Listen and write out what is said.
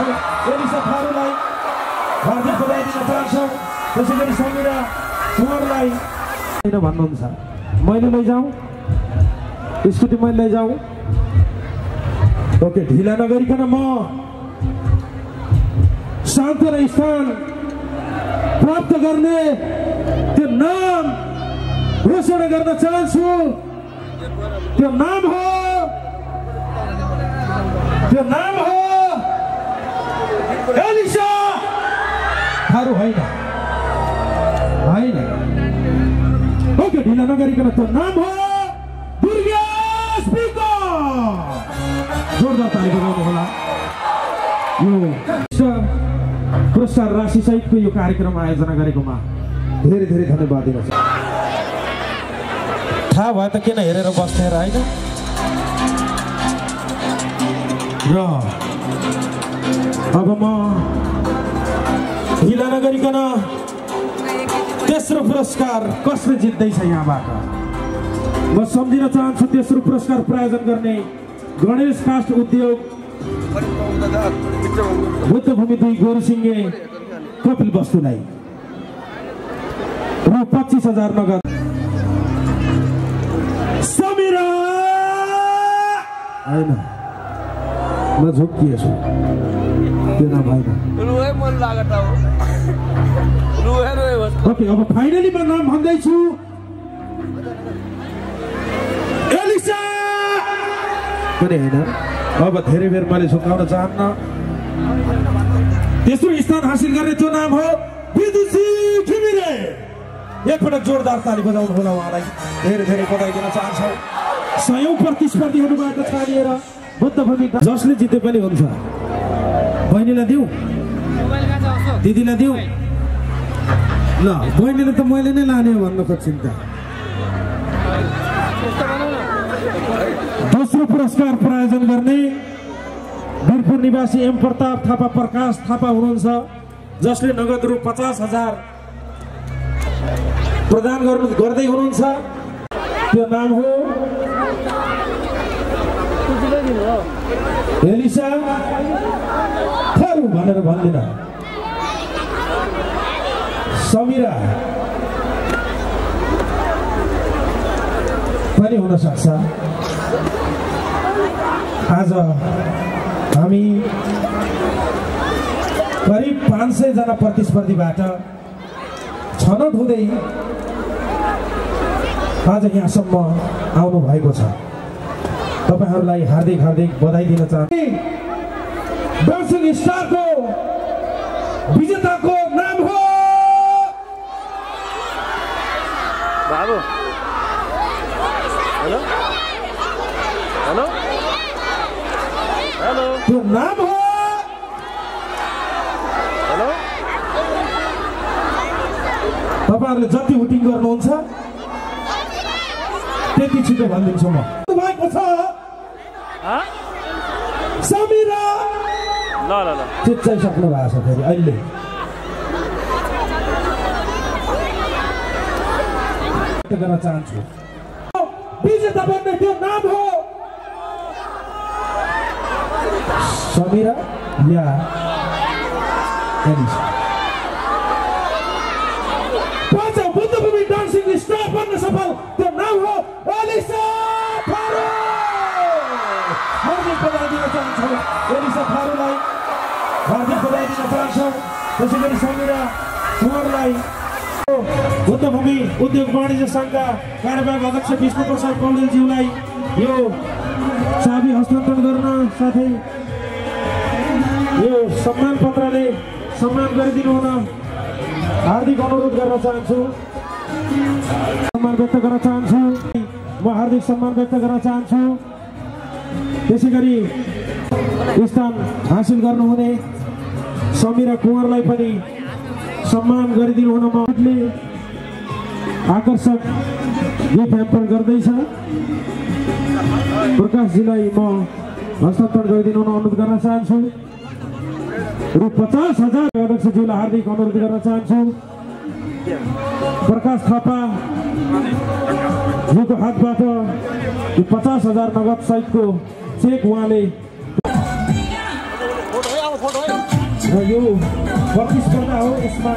चाहन्छौँ। एलिसा थारूलाई हार्दिक बधाई दिन चाहन्छौँ। त्यसै गरी समीरा कुँवरलाई भन्नुहुन्छ मैले लैजाउँ स्कुटी मैले लैजाउँ। ओके, ढिला नगरिकन म सान्त्वना स्थान प्राप्त गर्ने त्यो नाम घोषणा गर्न चाहन्छु। त्यो नाम हो एलिसा थारू। होइन, ओके, ढिला नगरिकन त्यो नाम हो दुर्गेश विक। जोरदार ताली बजाउनु होला। यो पुरस्कार राशि सहितको यो कार्यक्रम आयोजना गरेकोमा धेरै धेरै धन्यवाद दिन चाहन्छु। थाहा भयो त किन हेरेर बस्ने र होइन। र अब म ढिला नगरिकन तेस्रो पुरस्कार कसले जित्दैछ यहाँबाट म सम्झिन चाहन्छु। तेस्रो पुरस्कार प्रायोजन गर्ने गणेश काष्ठ उद्योग, बुद्धभूमि 2 गोरुसिंगे कपिल वस्तुलाई रु 25,000 नगद। समीरा होइन, म झोकिएछु त्यो नाम होइन। ओके, अब फाइनली म नाम भन्दैछु एलिसा पनि होइन। अब धेरै बेर मैले झुकाउन चाहन्न। तेस्रो स्थान हासिल गर्ने त्यो नाम हो विदुषी घिमिरे। एकपटक जोरदार ताली बजाउनु होला उहाँलाई। धेरै धेरै बधाई दिन चाहन्छौँ। 100औं प्रतिस्पर्धीहरूबाट छानिएर बुद्धभूमि जसले जिते पनि हुन्छ। बहिनीलाई दिउँ, दिदीलाई दिउँ। ल, बहिनीले त मैले नै लाने भन्नु खोज्छु त। दोस्रो पुरस्कार प्रायोजन गर्ने वीरपुर निवासी एम प्रताप थापा प्रकाश थापा हुनुहुन्छ, जसले नगद रु 50,000 प्रदान गर्दै हुनुहुन्छ। त्यो नाम हो एलिसा थारू भनेर भन्दिन। समीरा पनि हुन सक्छ। आज हामी करिब 500 जना प्रतिस्पर्धीबाट छनौट हुँदै आज यहाँसम्म आउनु भएको छ। तपाईहरुलाई हार्दिक हार्दिक बधाई दिन चाहन्छु। डान्सिङ स्टारको विजेताको नाम हो बाबु। हेलो हेलो हेलो, त्यो नाम हो हेलो। तपाईहरुले जति हुटिङ गर्नुहुन्छ त्यति छिटो भनिदिन्छु म। भएको छ समीरा। ल ल ल, चिच्चाइसक्नु भएको छ फेरि अहिले। गर्न चाहन्छु विजेता बन्ने त्यो नाम हो समीरा या एलिसा। पाँचौं बुद्धभूमि डान्सिङ स्टार बन्न सफल त्यो नाम हो एलिसा थारू। हार्दिक बधाई दिन चाहन्छौँ एलिसा थारूलाई, हार्दिक बधाई दिन चाहन्छौँ। त्यसै गरी समीरा कुँवरलाई बुद्धभूमि उद्योग वाणिज्य सङ्घका कार्यवाहक अध्यक्ष विष्णु प्रसाद पौडेलज्यूलाई यो चाबी हस्तान्तरण गर्न साथै यो सम्मान पत्रले सम्मान गरिदिनु हुन हार्दिक अनुरोध गर्न चाहन्छु। सम्मान व्यक्त गर्न चाहन्छु। म हार्दिक सम्मान व्यक्त गर्न चाहन्छु। त्यसै गरी स्थान हासिल गर्नुहुने समीरा कुँवरलाई पनि सम्मान गरिदिनु हुन मले आकर्षक गिफ्ट ह्याम्पर गर्दैछ। प्रकाशजीलाई म हस्तान्तरण गरिदिनु हुन अनुरोध गर्न चाहन्छु। रु 50,000 अध्यक्षज्यूलाई हार्दिक अनुरोध गर्न चाहन्छु। प्रकाश थापा ज्यूको हातबाट 50,000 नगद सहितको चेक उहाँले र यो प्रतिस्पर्धा हो, यसमा